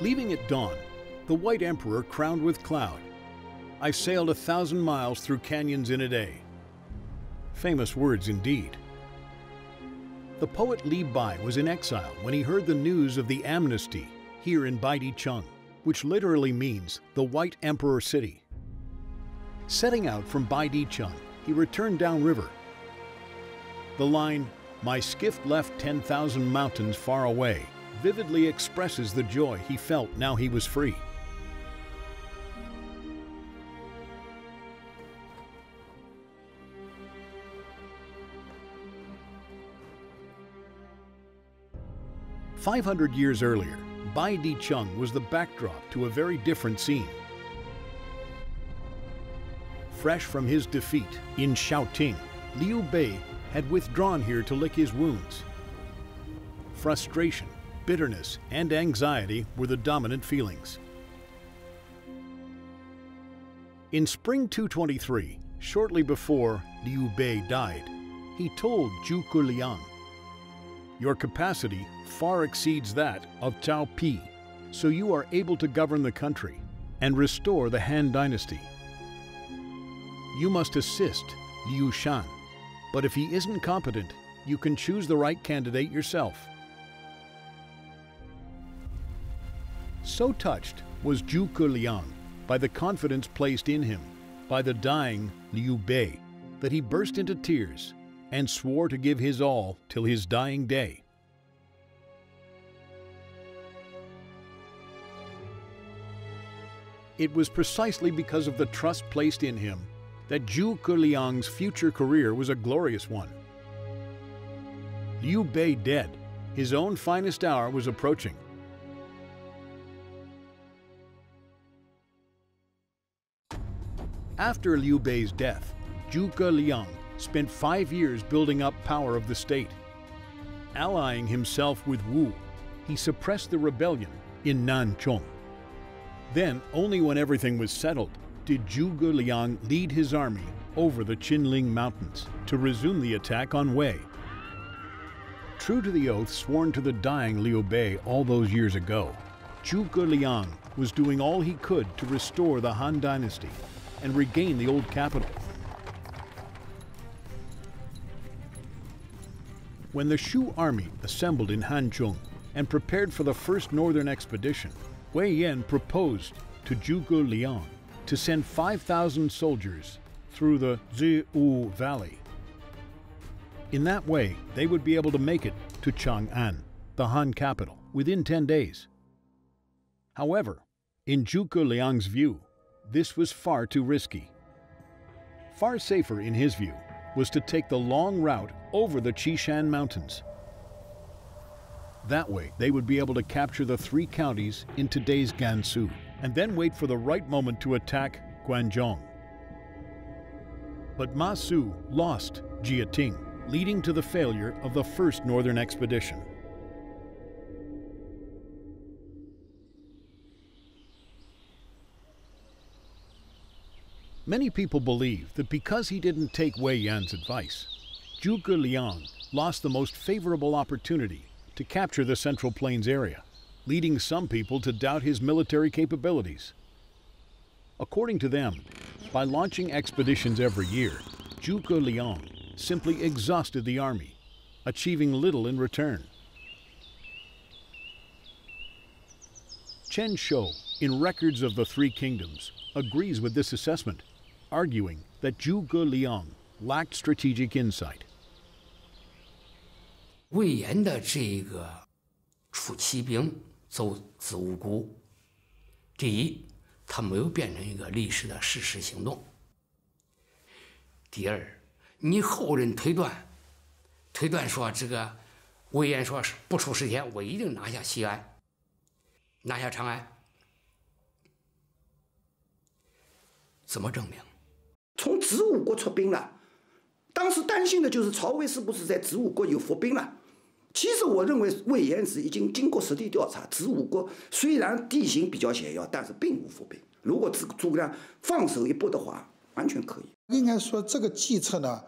Leaving at dawn, the White Emperor crowned with cloud. I sailed 1,000 miles through canyons in a day. Famous words indeed. The poet Li Bai was in exile when he heard the news of the amnesty here in Baidicheng, which literally means the White Emperor City. Setting out from Baidicheng, he returned downriver. The line, "My skiff left 10,000 mountains far away," vividly expresses the joy he felt now he was free. "500 years earlier, Baidicheng was the backdrop to a very different scene. Fresh from his defeat in Shaoting, Liu Bei had withdrawn here to lick his wounds. Frustration, bitterness, and anxiety were the dominant feelings. In spring 223, shortly before Liu Bei died, he told Zhuge Liang, "Your capacity far exceeds that of Cao Pi, so you are able to govern the country and restore the Han Dynasty. You must assist Liu Shan, but if he isn't competent, you can choose the right candidate yourself." So touched was Zhuge Liang by the confidence placed in him by the dying Liu Bei that he burst into tears and swore to give his all till his dying day. It was precisely because of the trust placed in him that Zhuge Liang's future career was a glorious one. Liu Bei dead, his own finest hour was approaching. After Liu Bei's death, Zhuge Liang spent 5 years building up power of the state. Allying himself with Wu, he suppressed the rebellion in Nanchong. Then, only when everything was settled, did Zhuge Liang lead his army over the Qinling Mountains to resume the attack on Wei. True to the oath sworn to the dying Liu Bei all those years ago, Zhuge Liang was doing all he could to restore the Han Dynasty and regain the old capital. When the Shu army assembled in Hanzhong and prepared for the first northern expedition, Wei Yan proposed to Zhuge Liang to send 5,000 soldiers through the Ziwu Valley. In that way, they would be able to make it to Chang'an, the Han capital, within 10 days. However, in Zhuge Liang's view, this was far too risky. Far safer, in his view, was to take the long route over the Qishan Mountains. That way, they would be able to capture the 3 counties in today's Gansu, and then wait for the right moment to attack Guangzhou. But Ma Su lost Jiating, leading to the failure of the first northern expedition. Many people believe that because he didn't take Wei Yan's advice, Zhuge Liang lost the most favorable opportunity to capture the Central Plains area, leading some people to doubt his military capabilities. According to them, by launching expeditions every year, Zhuge Liang simply exhausted the army, achieving little in return. Chen Shou, in Records of the Three Kingdoms, agrees with this assessment, arguing that Zhuge Liang lacked strategic insight. 魏延的这个出骑兵走子午谷，第一，它没有变成一个历史的事实行动；第二，你后人推断说这个魏延说是不出10天，我一定拿下西安，拿下长安，怎么证明？从子午国出兵了，当时担心的就是曹魏是不是在子午国有伏兵了。其实我认为魏延是已经经过实地调查，子午国虽然地形比较险要，但是并无伏兵。如果诸葛亮放手一搏的话，完全可以。应该说这个计策呢，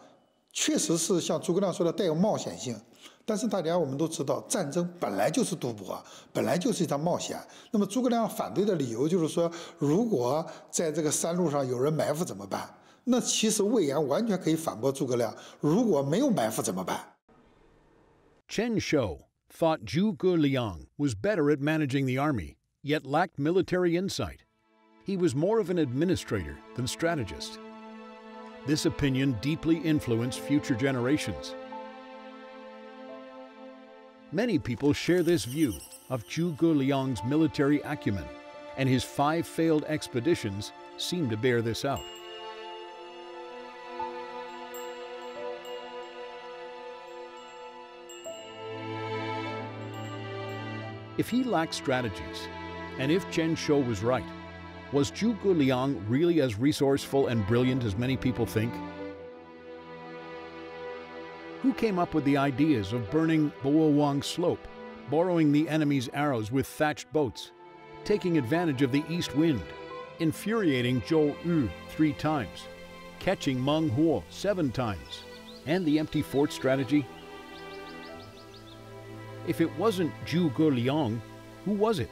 确实是像诸葛亮说的带有冒险性，但是大家我们都知道，战争本来就是赌博，本来就是一场冒险。那么诸葛亮反对的理由就是说，如果在这个山路上有人埋伏怎么办？那其实魏延完全可以反驳诸葛亮，如果没有埋伏怎么办？ Chen Shou thought Zhuge Liang was better at managing the army, yet lacked military insight. He was more of an administrator than strategist. This opinion deeply influenced future generations. Many people share this view of Zhuge Liang's military acumen, and his 5 failed expeditions seem to bear this out. If he lacked strategies, and if Chen Shou was right, was Zhuge Liang really as resourceful and brilliant as many people think? Who came up with the ideas of burning Boawang Slope, borrowing the enemy's arrows with thatched boats, taking advantage of the east wind, infuriating Zhou Yu 3 times, catching Meng Huo 7 times, and the empty fort strategy? If it wasn't Zhuge Liang, who was it?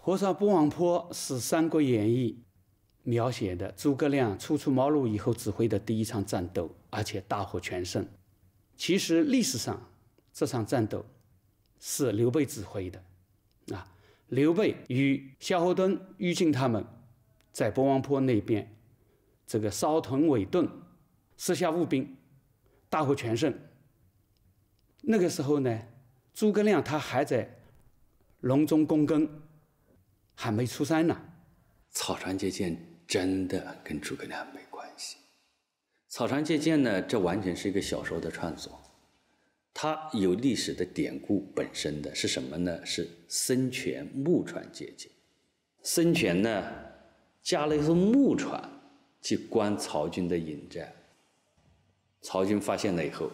火烧波王坡是《三国演义》描写的诸葛亮初出茅庐以后指挥的第一场战斗，而且大获全胜。其实历史上这场战斗是刘备指挥的，刘备与萧侯惇、于禁他们在波王坡那边这个烧屯尾盾，设下伏兵，大获全胜。那个时候呢，诸葛亮他还在隆中躬耕，还没出山呢。草船借箭真的跟诸葛亮没关系。草船借箭呢，这完全是一个小说的创作，它有历史的典故本身的是什么呢？是孙权木船借箭。孙权呢，加了一艘木船去观曹军的营寨，曹军发现了以后，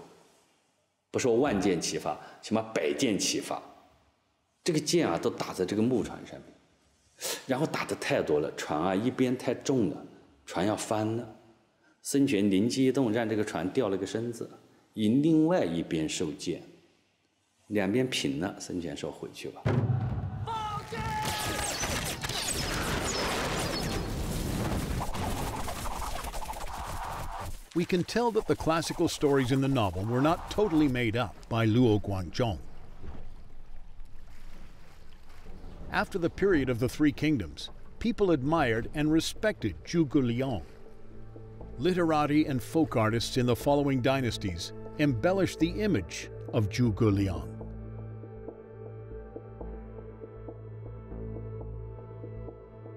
不说万箭齐发，起码100箭齐发，这个箭啊都打在这个木船上面。然后打得太多了，船啊一边太重了，船要翻了。孙权灵机一动，让这个船掉了个身子，以另外一边受箭，两边平了。孙权说：“回去吧。” We can tell that the classical stories in the novel were not totally made up by Luo Guangzhong. After the period of the Three Kingdoms, people admired and respected Zhuge Liang. Literati and folk artists in the following dynasties embellished the image of Zhuge Liang.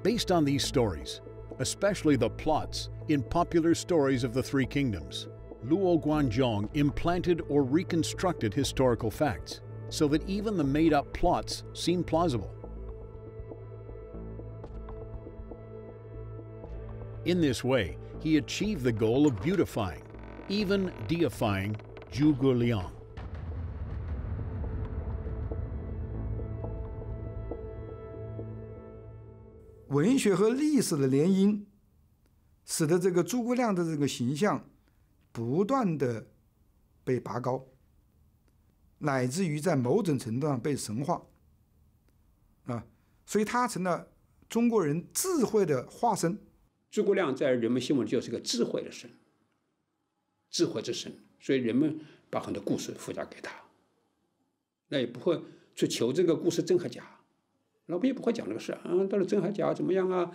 Based on these stories, especially the plots in popular stories of the Three Kingdoms, Luo Guangzhong implanted or reconstructed historical facts so that even the made-up plots seem plausible. In this way, he achieved the goal of beautifying, even deifying, Zhuge Liang. 文学和历史的联姻，使得这个诸葛亮的这个形象不断的被拔高，乃至于在某种程度上被神化，所以他成了中国人智慧的化身。诸葛亮在人们心目中就是个智慧的神，智慧之神，所以人们把很多故事附加给他，那也不会去求这个故事真和假，老百姓不会讲这个事啊，到底真和假怎么样啊？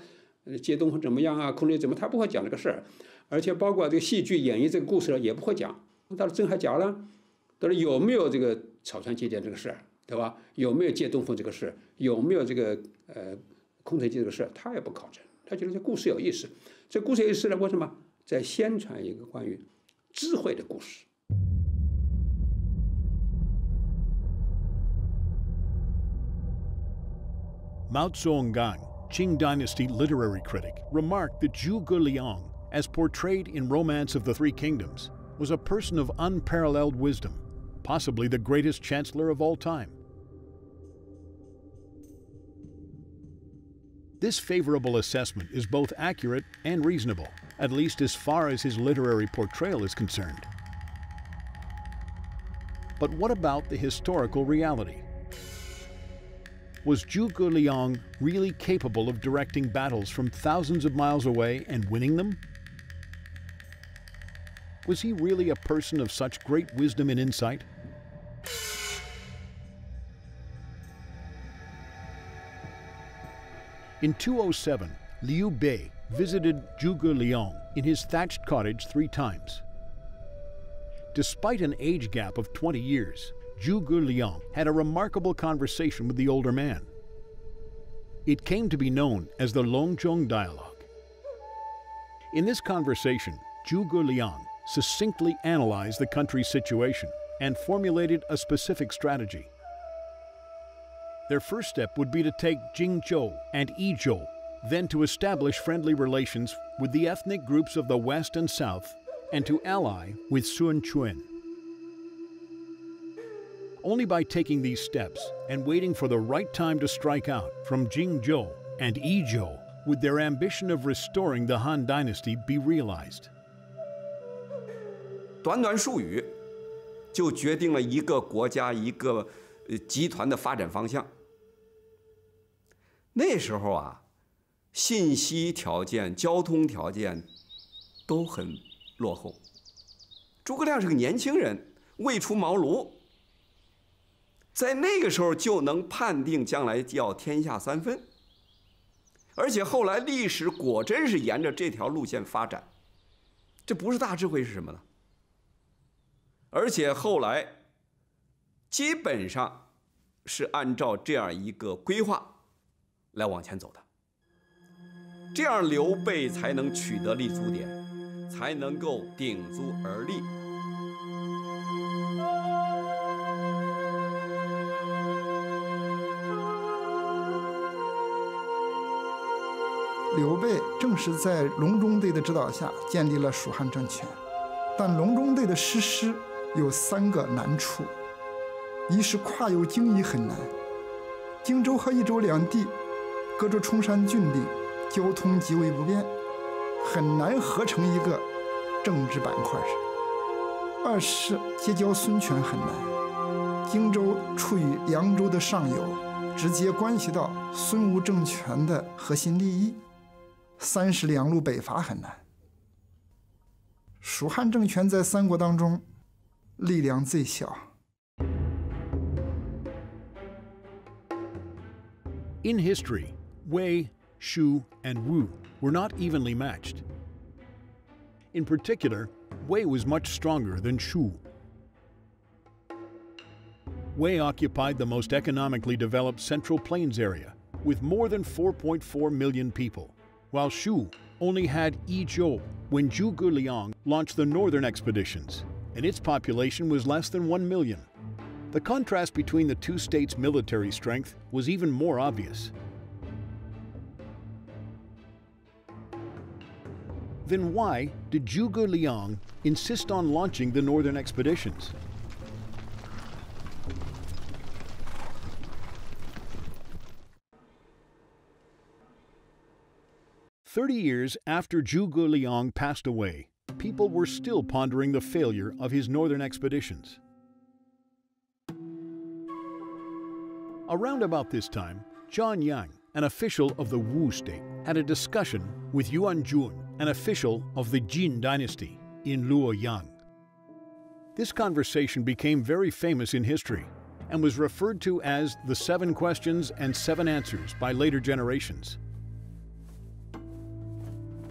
借东风怎么样啊？空气怎么？他不会讲这个事儿，而且包括这个戏剧演绎这个故事也不会讲，到底真和假了？到底有没有这个草船借箭这个事儿，对吧？有没有借东风这个事？有没有这个空城计这个事？他也不考证。他觉得这故事有意思，这故事有意思呢，为什么？在宣传一个关于智慧的故事。Mao Zedong, Qing Dynasty literary critic, remarked that Zhuge Liang, as portrayed in Romance of the Three Kingdoms, was a person of unparalleled wisdom, possibly the greatest chancellor of all time. This favorable assessment is both accurate and reasonable, at least as far as his literary portrayal is concerned. But what about the historical reality? Was Zhuge Liang really capable of directing battles from thousands of miles away and winning them? Was he really a person of such great wisdom and insight? In 207, Liu Bei visited Zhuge Liang in his thatched cottage 3 times. Despite an age gap of 20 years, Zhuge Liang had a remarkable conversation with the older man. It came to be known as the Longzhong Dialogue. In this conversation, Zhuge Liang succinctly analyzed the country's situation and formulated a specific strategy. Their first step would be to take Jingzhou and Yizhou, then to establish friendly relations with the ethnic groups of the West and South, and to ally with Sun Quan. Only by taking these steps and waiting for the right time to strike out from Jingzhou and Yizhou would their ambition of restoring the Han Dynasty be realized. 短短数语，就决定了一个国家、一个集团的发展方向。那时候啊，信息条件、交通条件都很落后。诸葛亮是个年轻人，未出茅庐，在那个时候就能判定将来要天下3分。而且后来历史果真是沿着这条路线发展，这不是大智慧是什么呢？而且后来基本上是按照这样一个规划来往前走的，这样刘备才能取得立足点，才能够鼎足而立。刘备正是在隆中对的指导下建立了蜀汉政权，但隆中对的实施有3个难处：一是跨有荆益很难，荆州和益州两地隔着崇山峻岭，交通极为不便，很难合成一个政治板块上；二是结交孙权很难，荆州处于凉州的上游，直接关系到孙吴政权的核心利益；三是两路北伐很难。蜀汉政权在3国当中力量最小。 In history, Wei, Shu, and Wu were not evenly matched. In particular, Wei was much stronger than Shu. Wei occupied the most economically developed Central Plains area, with more than 4.4 million people, while Shu only had Yizhou when Zhuge Liang launched the northern expeditions, and its population was less than 1 million. The contrast between the two states' military strength was even more obvious. Then why did Zhuge Liang insist on launching the northern expeditions? "30 years after Zhuge Liang passed away, people were still pondering the failure of his northern expeditions. Around about this time, Zhuge Liang, an official of the Wu state, had a discussion with Yuan Jun, an official of the Jin dynasty, in Luoyang. This conversation became very famous in history and was referred to as the 7 questions and 7 answers by later generations.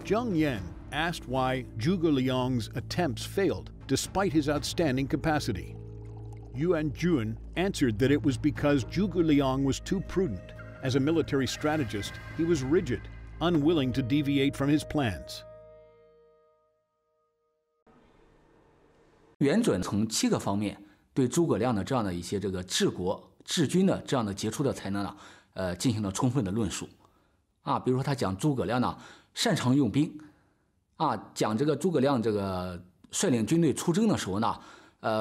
Zhuge Liang asked why Zhuge Liang's attempts failed despite his outstanding capacity. Yuan Jun answered that it was because Zhuge Liang was too prudent. As a military strategist, he was rigid, unwilling to deviate from his plans. 元准从7个方面对诸葛亮的这样的一些这个治国治军的这样的杰出的才能呢，进行了充分的论述。比如说他讲诸葛亮呢擅长用兵，讲这个诸葛亮这个率领军队出征的时候呢。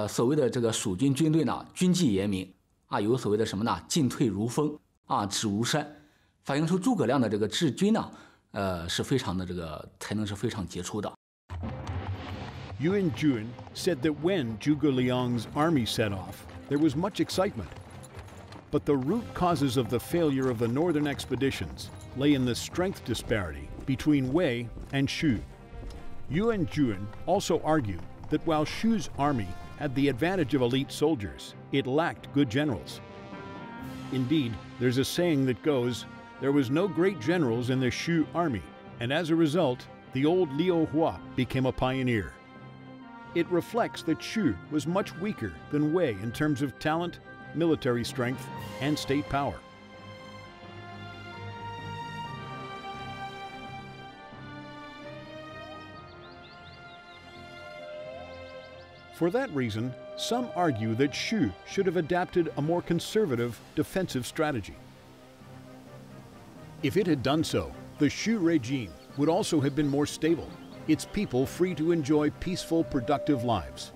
所谓的这个蜀军军队呢，军纪严明有所谓的什么呢？进退如风止如山，反映出诸葛亮的这个治军呢，是非常的才能是非常杰出的。Yuan Jun said that when Zhuge Liang's army set off, there was much excitement. But the root causes of the failure of the northern expeditions lay in the strength disparity between Wei and Shu. Yuan Jun also argued that while Shu's army had the advantage of elite soldiers, it lacked good generals. Indeed, there's a saying that goes, there was no great generals in the Shu army, and as a result, the old Liu Hua became a pioneer. It reflects that Shu was much weaker than Wei in terms of talent, military strength, and state power. For that reason, some argue that Shu should have adapted a more conservative defensive strategy. If it had done so, the Shu regime would also have been more stable, its people free to enjoy peaceful, productive lives.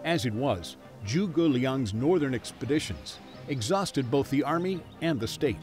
As it was, Zhuge Liang's northern expeditions exhausted both the army and the state.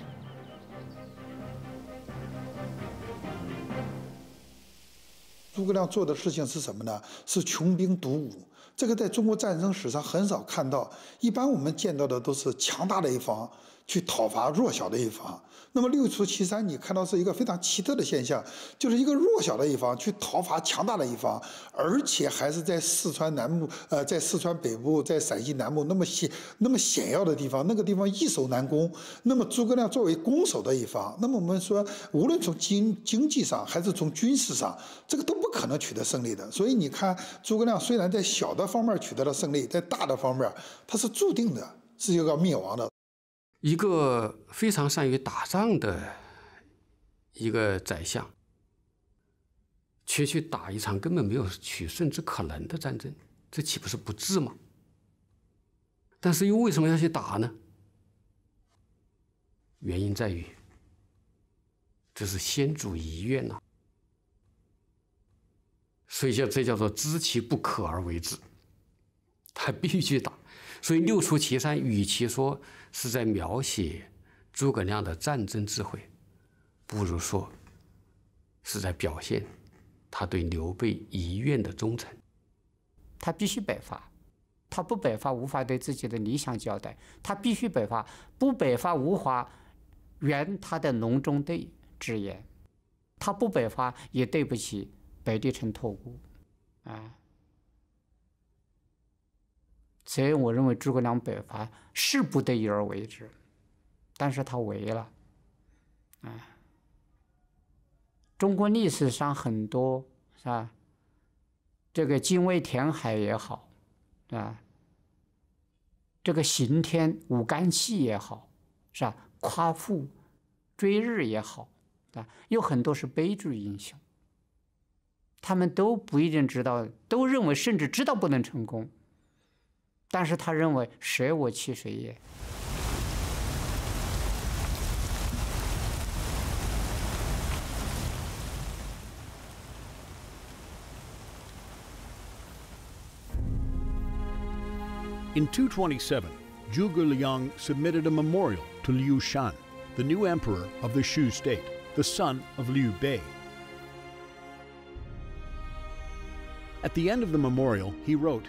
诸葛亮做的事情是什么呢？是穷兵黩武。这个在中国战争史上很少看到，一般我们见到的都是强大的一方去讨伐弱小的一方。那么六出祁山，你看到是一个非常奇特的现象，就是一个弱小的一方去讨伐强大的一方，而且还是在四川南部、在四川北部、在陕西南部那么险要的地方，那个地方易守难攻。那么诸葛亮作为攻守的一方，那么我们说，无论从经济上还是从军事上，这个都不可能取得胜利的。所以你看，诸葛亮虽然在小的方面取得了胜利，在大的方面他是注定的是一个灭亡的。一个非常善于打仗的一个宰相，却去打一场根本没有取胜之可能的战争，这岂不是不智吗？但是又为什么要去打呢？原因在于，这是先主遗愿呐，所以这叫做知其不可而为之，他必须去打。所以六出祁山与其说是在描写诸葛亮的战争智慧，不如说是在表现他对刘备遗愿的忠诚。他必须北伐，他不北伐无法对自己的理想交代，他必须北伐，不北伐无法圆他的隆中对之言，他不北伐也对不起北帝城托孤啊。所以我认为诸葛亮北伐是不得已而为之，但是他为了。中国历史上很多是吧？这个精卫填海也好，啊，这个刑天舞干系也好，是吧？夸父追日也好，啊，有很多是悲剧英雄。他们都不一定知道，都认为甚至知道不能成功。但是他认为舍我其谁也。In 227, Zhuge Liang submitted a memorial to Liu Shan, the new emperor of the Shu state, the son of Liu Bei. At the end of the memorial, he wrote,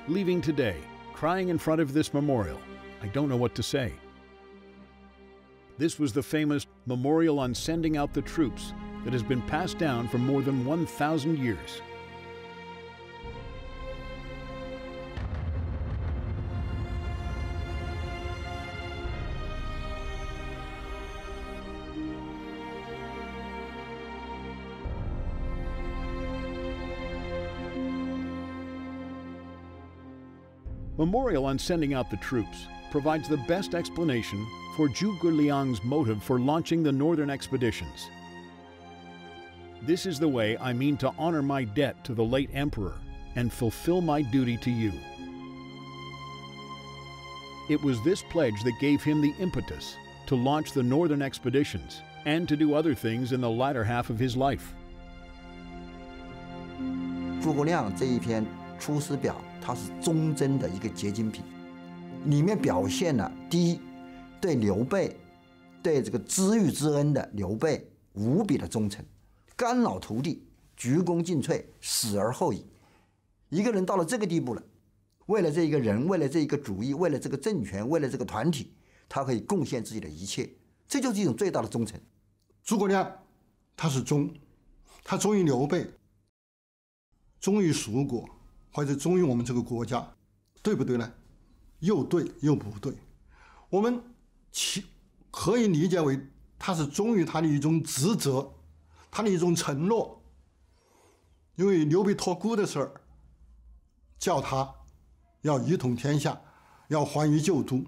"Leaving today, crying in front of this memorial, I don't know what to say." This was the famous memorial on sending out the troops that has been passed down for more than 1,000 years. Memorial on sending out the troops provides the best explanation for Zhuge Liang's motive for launching the northern expeditions. This is the way I mean to honor my debt to the late emperor and fulfill my duty to you. It was this pledge that gave him the impetus to launch the northern expeditions and to do other things in the latter half of his life. 诸葛亮这一篇《出师表》，它是忠贞的一个结晶品，里面表现了第一，对刘备对这个知遇之恩的刘备无比的忠诚，肝脑涂地，鞠躬尽瘁，死而后已。一个人到了这个地步了，为了这一个人，为了这一个主义，为了这个政权，为了这个团体，他可以贡献自己的一切，这就是一种最大的忠诚。诸葛亮他是忠，他忠于刘备，忠于蜀国，或者忠于我们这个国家，对不对呢？又对又不对。我们可以理解为他是忠于他的一种职责，他的一种承诺。因为刘备托孤的事儿，叫他要一统天下，要还于旧都。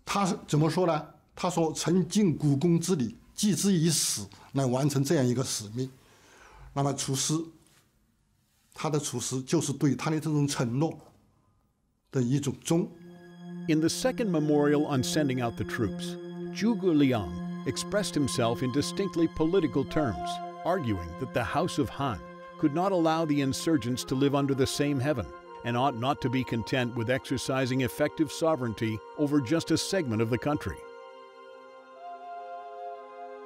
他是怎么说呢？他说：“曾尽股肱之礼，继之以死，来完成这样一个使命。”那么出师，他的出师就是对他的这种承诺的一种忠。In the second memorial on sending out the troops, Zhuge Liang expressed himself in distinctly political terms, arguing that the House of Han could not allow the insurgents to live under the same heaven and ought not to be content with exercising effective sovereignty over just a segment of the country.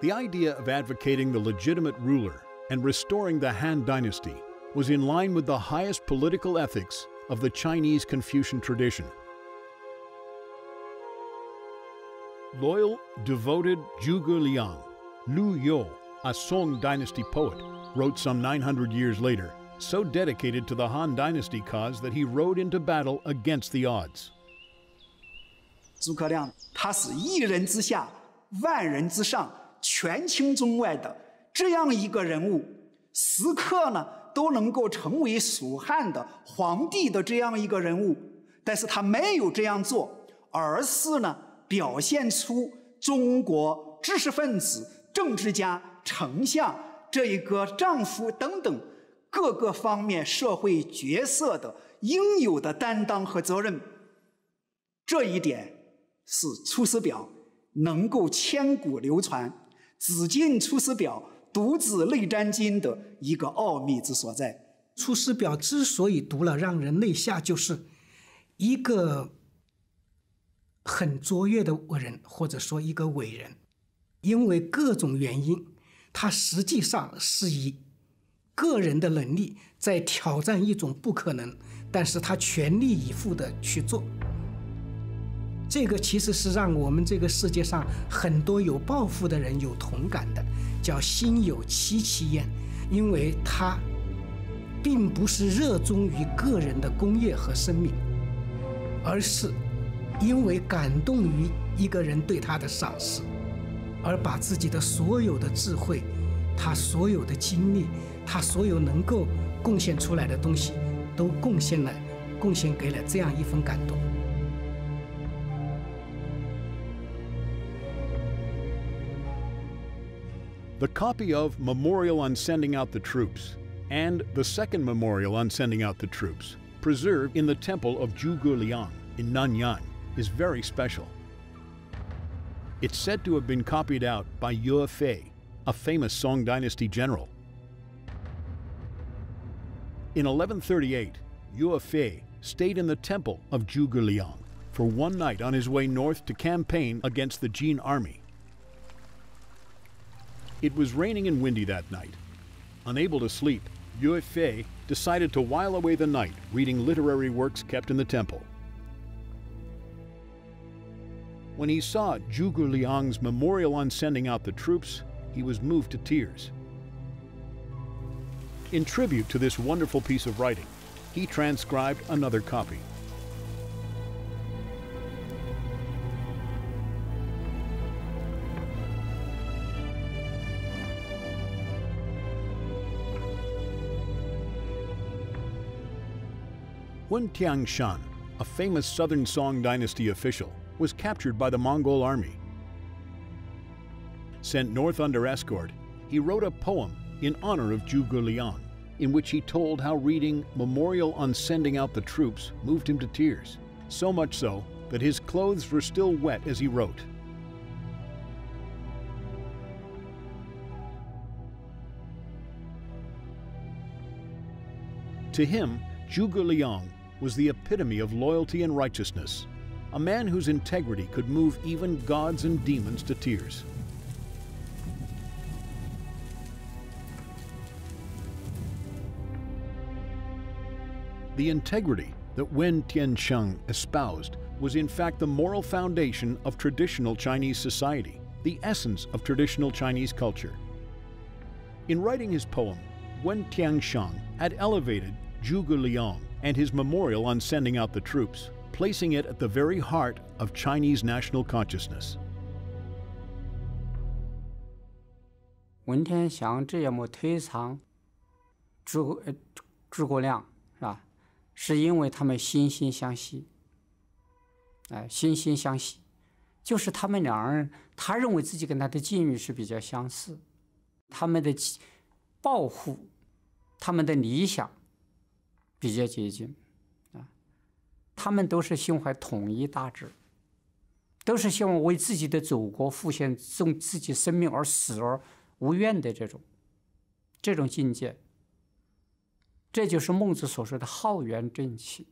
The idea of advocating the legitimate ruler and restoring the Han dynasty was in line with the highest political ethics of the Chinese Confucian tradition. Loyal, devoted Zhuge Liang, Lu You, a Song dynasty poet, wrote some 900 years later, so dedicated to the Han dynasty cause that he rode into battle against the odds. 诸葛亮他是一人之下，万人之上，权倾中外的这样一个人物，时刻呢都能够成为蜀汉的皇帝的这样一个人物，但是他没有这样做，而是呢表现出中国知识分子、政治家、丞相这一个丈夫等等各个方面社会角色的应有的担当和责任。这一点是《出师表》能够千古流传，只尽《出师表》独自内沾襟的一个奥秘之所在。《出师表》之所以读了让人泪下，就是一个很卓越的人，或者说一个伟人，因为各种原因，他实际上是以个人的能力在挑战一种不可能，但是他全力以赴的去做。这个其实是让我们这个世界上很多有抱负的人有同感的，叫心有戚戚焉，因为他并不是热衷于个人的功业和生命，而是因为感动于一个人对他的赏识，而把自己的所有的智慧，他所有的精力，他所有能够贡献出来的东西，都贡献给了这样一份感动。The copy of Memorial on Sending Out the Troops and the second memorial on sending out the troops, preserved in the temple of Zhuge Liang in Nanyang, is very special. It's said to have been copied out by Yue Fei, a famous Song dynasty general. In 1138, Yue Fei stayed in the temple of Zhuge Liang for one night on his way north to campaign against the Jin army. It was raining and windy that night. Unable to sleep, Yue Fei decided to while away the night reading literary works kept in the temple. When he saw Zhuge Liang's memorial on sending out the troops, he was moved to tears. In tribute to this wonderful piece of writing, he transcribed another copy. Wen Tiangshan, a famous Southern Song dynasty official, was captured by the Mongol army. Sent north under escort, he wrote a poem in honor of Zhuge Liang, in which he told how reading Memorial on Sending Out the Troops moved him to tears, so much so that his clothes were still wet as he wrote. To him, Zhuge Liang was the epitome of loyalty and righteousness. a man whose integrity could move even gods and demons to tears. The integrity that Wen Tiansheng espoused was in fact the moral foundation of traditional Chinese society, the essence of traditional Chinese culture. In writing his poem, Wen Tiansheng had elevated Zhuge Liang and his memorial on sending out the troops, placing it at the very heart of Chinese national consciousness. 文天祥这么推崇诸葛亮，是吧？是因为他们惺惺相惜，惺惺相惜，就是他们两人，他认为自己跟他的境遇是比较相似，他们的抱负，他们的理想比较接近，他们都是心怀统一大志，都是希望为自己的祖国奉献用自己生命而死而无怨的这种境界。这就是孟子所说的浩然正气。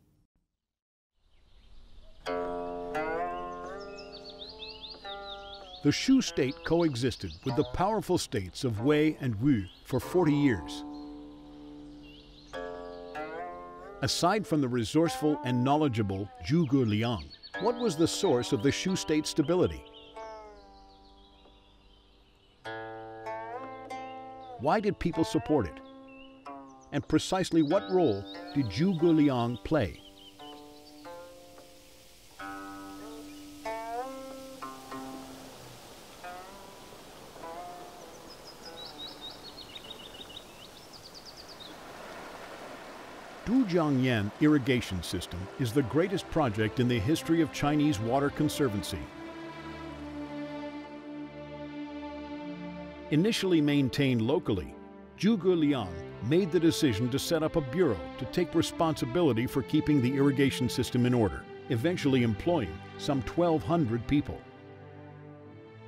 The Shu state coexisted with the powerful states of Wei and Wu for 40 years. Aside from the resourceful and knowledgeable Zhuge Liang, what was the source of the Shu state stability? Why did people support it? And precisely what role did Zhuge Liang play? Zhuge Liang irrigation system is the greatest project in the history of Chinese water conservancy. Initially maintained locally, Zhuge Liang made the decision to set up a bureau to take responsibility for keeping the irrigation system in order, eventually employing some 1,200 people.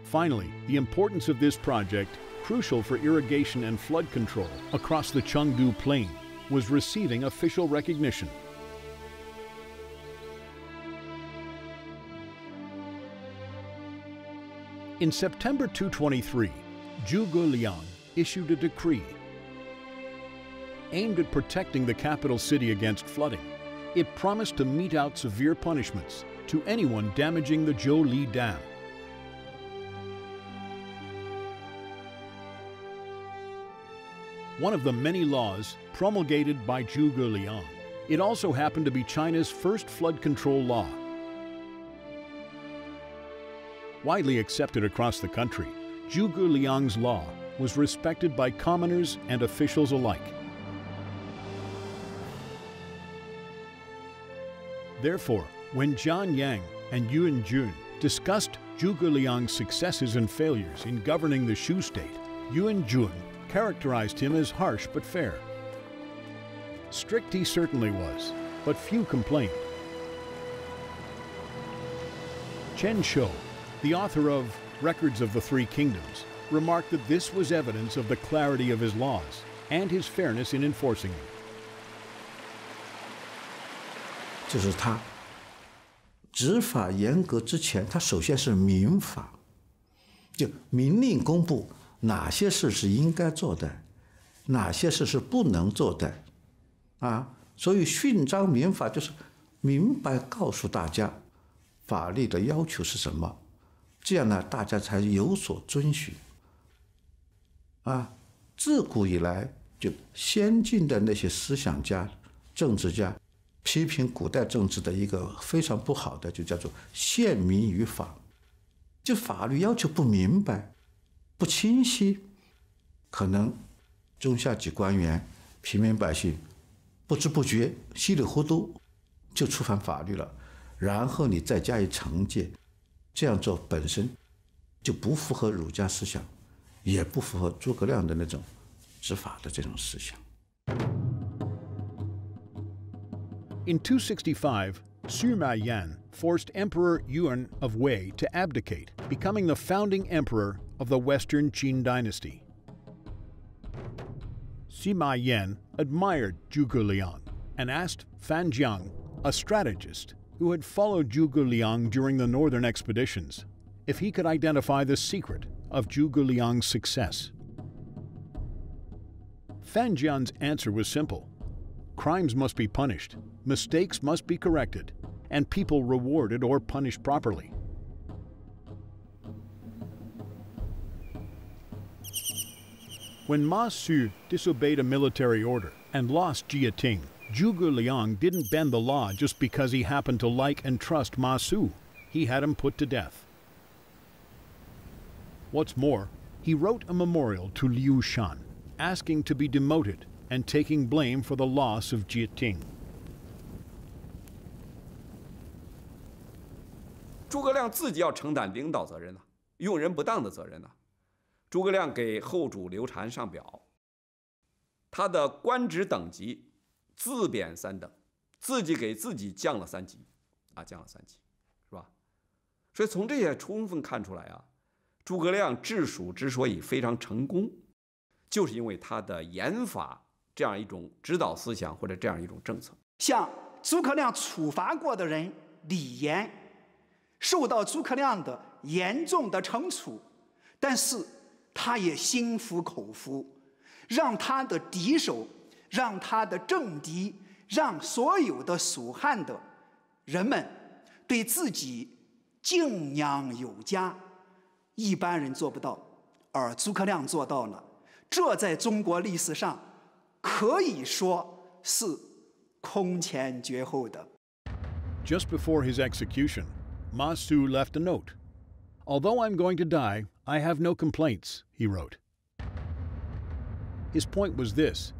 Finally, the importance of this project, crucial for irrigation and flood control across the Chengdu Plain, was receiving official recognition. In September 223, Zhuge Liang issued a decree aimed at protecting the capital city against flooding. It promised to mete out severe punishments to anyone damaging the Zhou Dam. One of the many laws promulgated by Zhuge Liang, it also happened to be China's first flood control law. Widely accepted across the country, Zhuge Liang's law was respected by commoners and officials alike. Therefore, when Jian Yang and Yuan Jun discussed Zhuge Liang's successes and failures in governing the Shu state, Yuan Jun characterized him as harsh but fair. Strict he certainly was, but few complained. Chen Shou, the author of Records of the Three Kingdoms, remarked that this was evidence of the clarity of his laws and his fairness in enforcing them. 就是他执法严格之前，他首先是民法，就明令公布哪些事是应该做的，哪些事是不能做的，所以训章民法就是明白告诉大家法律的要求是什么，这样呢，大家才有所遵循。自古以来，就先进的那些思想家、政治家。批评古代政治的一个非常不好的，就叫做陷民于法，就法律要求不明白、不清晰，可能中下级官员、平民百姓不知不觉、稀里糊涂就触犯法律了，然后你再加以惩戒，这样做本身就不符合儒家思想，也不符合诸葛亮的那种执法的这种思想。In 265, Sima Yan forced Emperor Yuan of Wei to abdicate, becoming the founding emperor of the Western Qin dynasty. Sima Yan admired Zhuge Liang and asked Fan Jiang, a strategist, who had followed Zhuge Liang during the northern expeditions, if he could identify the secret of Zhuge Liang's success. Fan Jian's answer was simple. Crimes must be punished, mistakes must be corrected, and people rewarded or punished properly. When Ma Su disobeyed a military order and lost Jieting, Zhuge Liang didn't bend the law just because he happened to like and trust Ma Su. He had him put to death. What's more, he wrote a memorial to Liu Shan, asking to be demoted and taking blame for the loss of Jieting. 诸葛亮自己要承担领导责任用人不当的责任诸葛亮给后主刘禅上表，他的官职等级自贬3等，自己给自己降了3级，降了3级，是吧？所以从这些充分看出来诸葛亮治蜀之所以非常成功，就是因为他的严法这样一种指导思想或者这样一种政策。像诸葛亮处罚过的人李严，受到诸葛亮的严重的惩处，但是他也心服口服，让他的敌手，让他的政敌，让所有的蜀汉的人们对自己敬仰有加。一般人做不到，而诸葛亮做到了。这在中国历史上可以说是空前绝后的。Just before his execution, Ma Su left a note. Although I'm going to die, I have no complaints, he wrote. His point was this.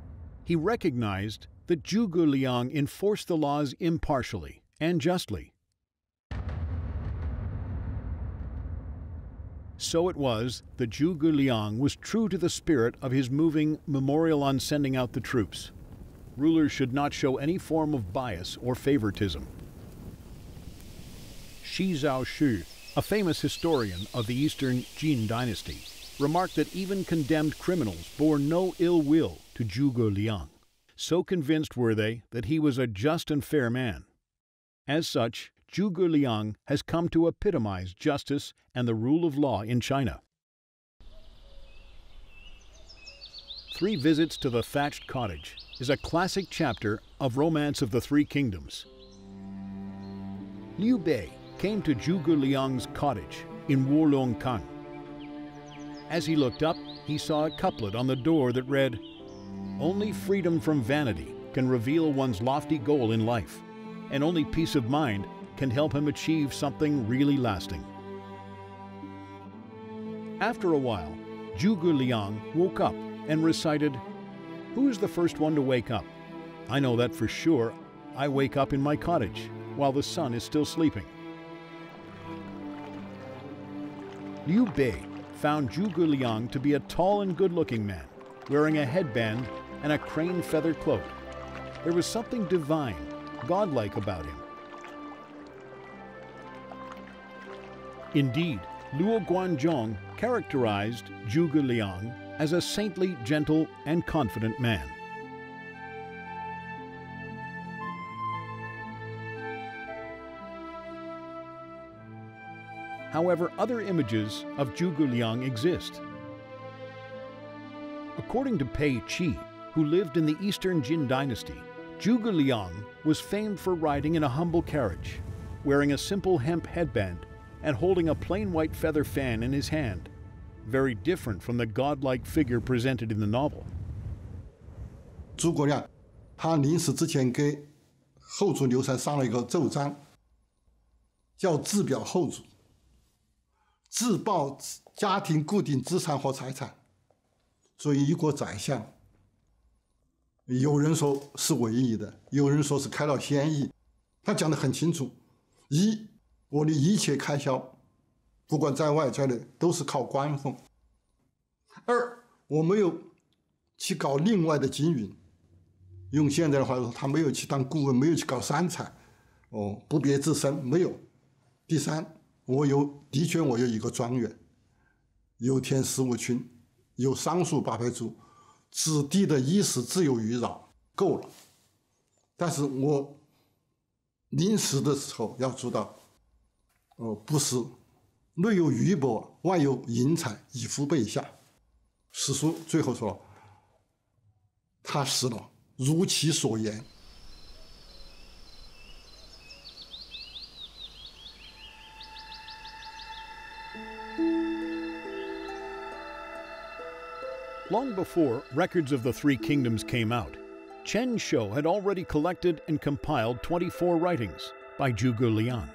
He recognized that Zhuge Liang enforced the laws impartially and justly. So it was that Zhuge Liang was true to the spirit of his moving memorial on sending out the troops. Rulers should not show any form of bias or favoritism. Shi Zhaoshu, a famous historian of the Eastern Jin dynasty, remarked that even condemned criminals bore no ill will to Zhuge Liang. So convinced were they that he was a just and fair man. As such, Zhuge Liang has come to epitomize justice and the rule of law in China. 3 Visits to the Thatched Cottage is a classic chapter of Romance of the Three Kingdoms. Liu Bei came to Zhuge Liang's cottage in Wulongkang. As he looked up, he saw a couplet on the door that read, "Only freedom from vanity can reveal one's lofty goal in life, and only peace of mind can help him achieve something really lasting." After a while, Zhuge Liang woke up and recited, "Who is the first one to wake up? I know that for sure. I wake up in my cottage while the sun is still sleeping." Liu Bei found Zhuge Liang to be a tall and good-looking man, wearing a headband and a crane feather cloak. There was something divine, godlike about him. Indeed, Luo Guanzhong characterized Zhuge Liang as a saintly, gentle, and confident man. However, other images of Zhuge Liang exist. According to Pei Qi, who lived in the Eastern Jin dynasty, Zhuge Liang was famed for riding in a humble carriage, wearing a simple hemp headband and holding a plain white feather fan in his hand, very different from the godlike figure presented in the novel. 诸葛亮他临死之前给后主刘禅上了一个奏章，叫自表后主，自报家庭固定资产和财产。作为一国宰相，有人说是唯一的，有人说是开了先例。他讲得很清楚：一，我的一切开销，不管在外在内，都是靠官俸；二，我没有去搞另外的经营，用现在的话说，他没有去当顾问，没有去搞山产，不别自身，没有。第三，的确我有一个庄园，有田15顷，有桑树800株，子弟的衣食自有余扰，够了。但是我临死的时候要知道，不是内有余帛，外有银财，以服备下。史书最后说，他死了，如其所言。Long before records of the Three Kingdoms came out, Chen Shou had already collected and compiled 24 writings by Zhuge Liang.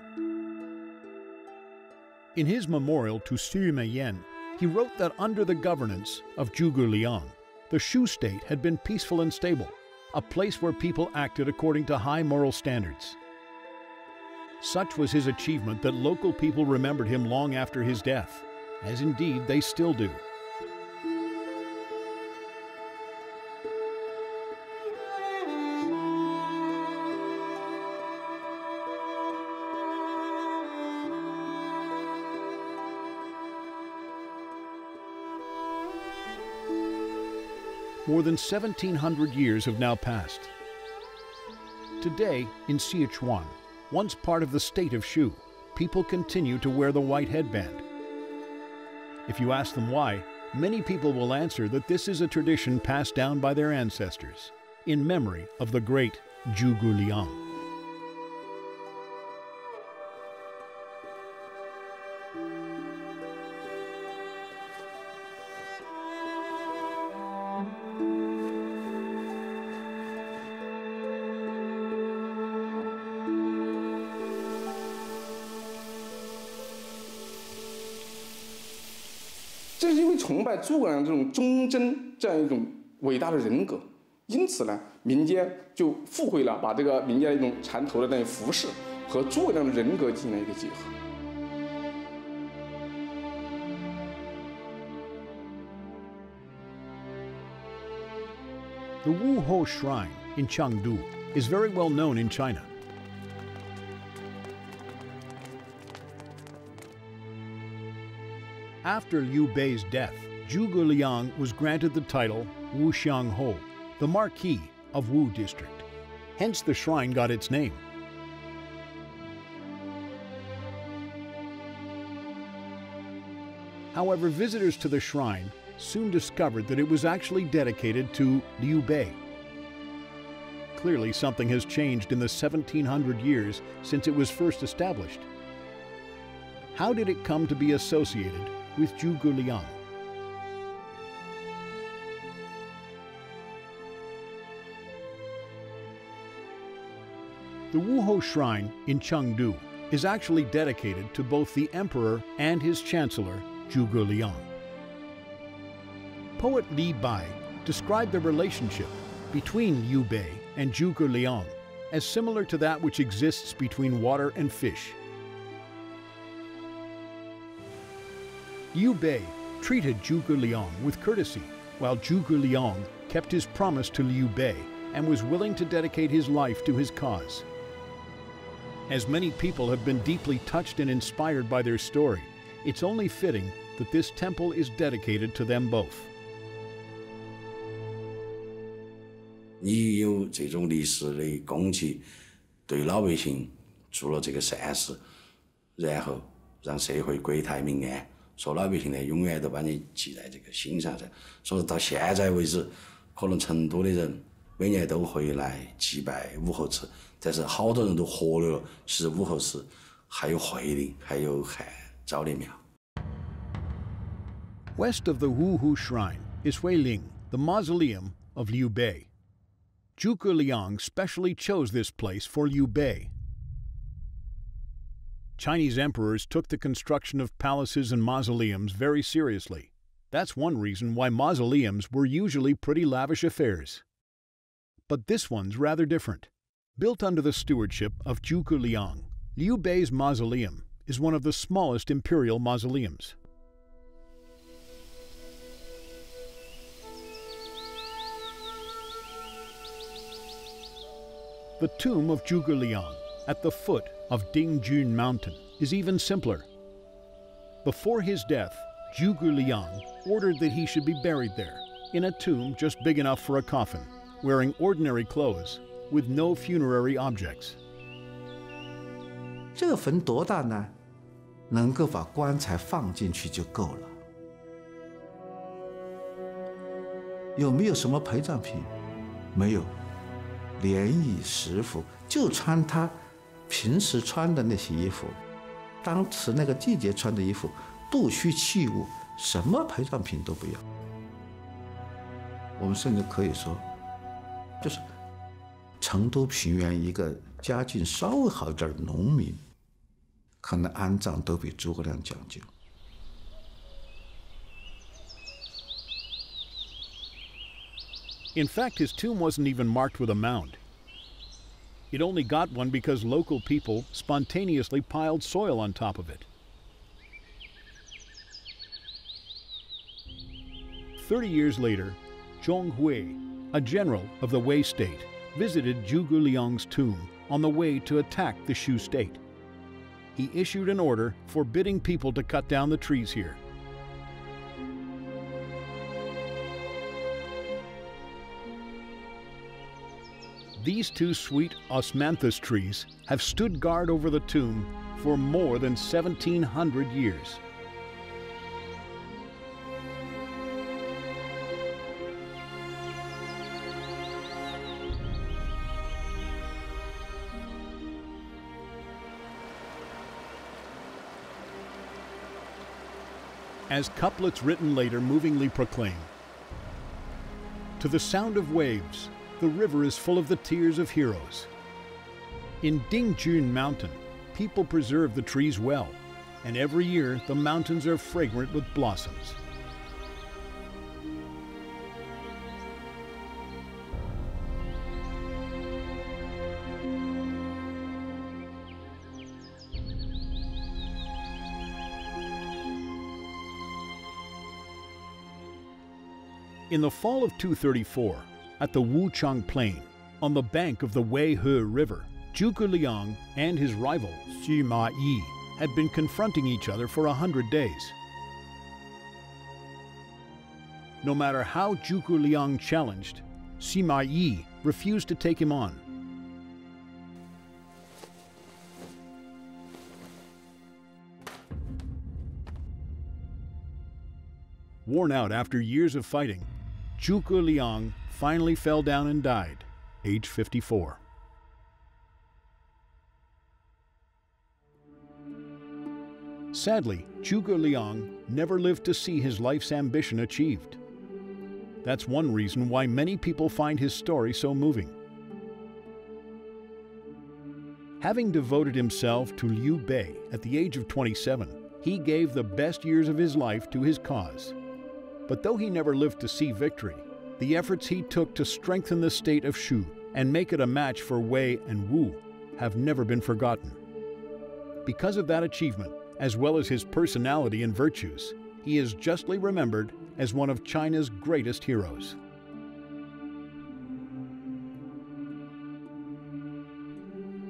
In his memorial to Wei Yan, he wrote that under the governance of Zhuge Liang, the Shu state had been peaceful and stable, a place where people acted according to high moral standards. Such was his achievement that local people remembered him long after his death, as indeed they still do. More than 1,700 years have now passed. Today, in Sichuan, once part of the state of Shu, people continue to wear the white headband. If you ask them why, many people will answer that this is a tradition passed down by their ancestors, in memory of the great Zhuge Liang.正是因为崇拜诸葛亮这种忠贞这样一种伟大的人格，因此呢，民间就附会了，把这个民间的一种缠头的那些服饰和诸葛亮的人格进行了一个结合。The Wuhou Shrine in Chengdu is very well known in China. After Liu Bei's death, Zhuge Liang was granted the title Wu Xianghou, the Marquis of Wu District. Hence the shrine got its name. However, visitors to the shrine soon discovered that it was actually dedicated to Liu Bei. Clearly, something has changed in the 1,700 years since it was first established. How did it come to be associated with Zhuge Liang? The Wuhou Shrine in Chengdu is actually dedicated to both the emperor and his chancellor, Zhuge Liang. Poet Li Bai described the relationship between Liu Bei and Zhuge Liang as similar to that which exists between water and fish. Liu Bei treated Zhuge Liang with courtesy, while Zhuge Liang kept his promise to Liu Bei and was willing to dedicate his life to his cause. As many people have been deeply touched and inspired by their story, it's only fitting that this temple is dedicated to them both. 你有这种历史的功绩，对老百姓做了这个善事，然后让社会国泰民安，说老百姓呢永远都把你记在这个心上噻。所以到现在为止，可能成都的人每年都会来祭拜武侯祠，但是好多人都忽略了，其实武侯祠还有惠陵，还有汉昭陵庙。West of the Wuhu Shrine is Wei Yan, the mausoleum of Liu Bei. Zhuge Liang specially chose this place for Liu Bei. Chinese emperors took the construction of palaces and mausoleums very seriously. That's one reason why mausoleums were usually pretty lavish affairs. But this one's rather different. Built under the stewardship of Zhuge Liang, Liu Bei's mausoleum is one of the smallest imperial mausoleums. The tomb of Zhuge Liang at the foot of Dingjun Mountain is even simpler. Before his death, Zhuge Liang ordered that he should be buried there, in a tomb just big enough for a coffin, wearing ordinary clothes, with no funerary objects. 这个坟多大呢？能够把棺材放进去就够了。有没有什么陪葬品？没有，连衣食服，就穿他平时穿的那些衣服，当时那个季节穿的衣服，不需器物，什么陪葬品都不要。我们甚至可以说，就是成都平原一个家境稍微好一点的农民，可能安葬都比诸葛亮讲究。In fact, his tomb wasn't even marked with a mound. It only got one because local people spontaneously piled soil on top of it. 30 years later, Zhong Hui, a general of the Wei state, visited Zhuge Liang's tomb on the way to attack the Shu state. He issued an order forbidding people to cut down the trees here. These two sweet osmanthus trees have stood guard over the tomb for more than 1,700 years. As couplets written later movingly proclaim, to the sound of waves, the river is full of the tears of heroes. In Dingjun Mountain, people preserve the trees well, and every year the mountains are fragrant with blossoms. In the fall of 234, at the Wuchang Plain, on the bank of the Weihe River, Zhuge Liang and his rival, Sima Yi, had been confronting each other for 100 days. No matter how Zhuge Liang challenged, Sima Yi refused to take him on. Worn out after years of fighting, Zhuge Liang finally fell down and died, age 54. Sadly, Zhuge Liang never lived to see his life's ambition achieved. That's one reason why many people find his story so moving. Having devoted himself to Liu Bei at the age of 27, he gave the best years of his life to his cause. But though he never lived to see victory, the efforts he took to strengthen the state of Shu and make it a match for Wei and Wu have never been forgotten. Because of that achievement, as well as his personality and virtues, he is justly remembered as one of China's greatest heroes.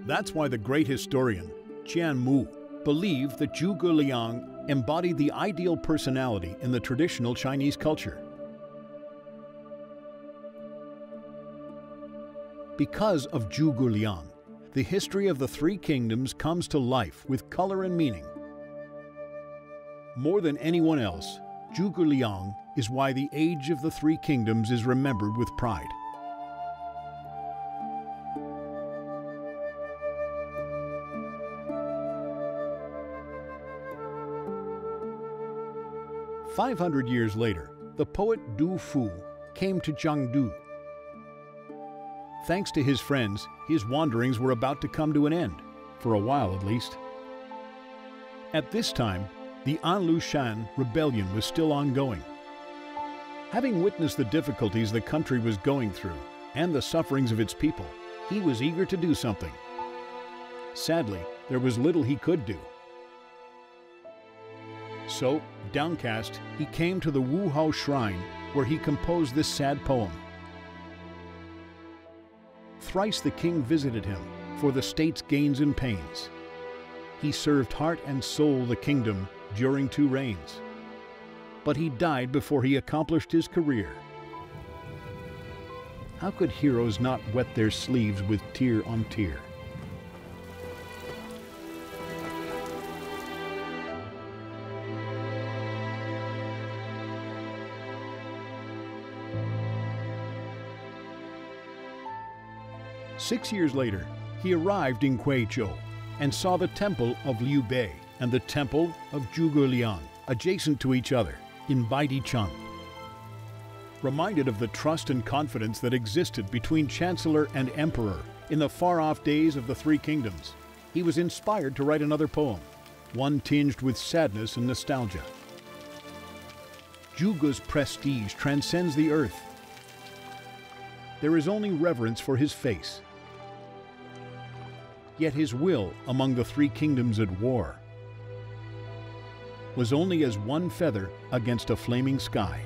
That's why the great historian, Jian Mu, believed that Zhuge Liang embodied the ideal personality in the traditional Chinese culture. Because of Zhuge Liang, the history of the three kingdoms comes to life with color and meaning. More than anyone else, Zhuge Liang is why the age of the three kingdoms is remembered with pride. "500 years later, the poet Du Fu came to Jiangdu. Thanks to his friends, his wanderings were about to come to an end, for a while at least. At this time, the Anlushan rebellion was still ongoing. Having witnessed the difficulties the country was going through and the sufferings of its people, he was eager to do something. Sadly, there was little he could do. So, downcast, he came to the Wuhao Shrine, where he composed this sad poem. Thrice the king visited him for the state's gains and pains. He served heart and soul the kingdom during 2 reigns. But he died before he accomplished his career. How could heroes not wet their sleeves with tear on tear? 6 years later, he arrived in Guizhou and saw the temple of Liu Bei and the temple of Zhuge Liang adjacent to each other in Baidicheng. Reminded of the trust and confidence that existed between chancellor and emperor in the far-off days of the Three Kingdoms, he was inspired to write another poem, one tinged with sadness and nostalgia. Zhuge's prestige transcends the earth. There is only reverence for his face. Yet his will among the three kingdoms at war was only as one feather against a flaming sky.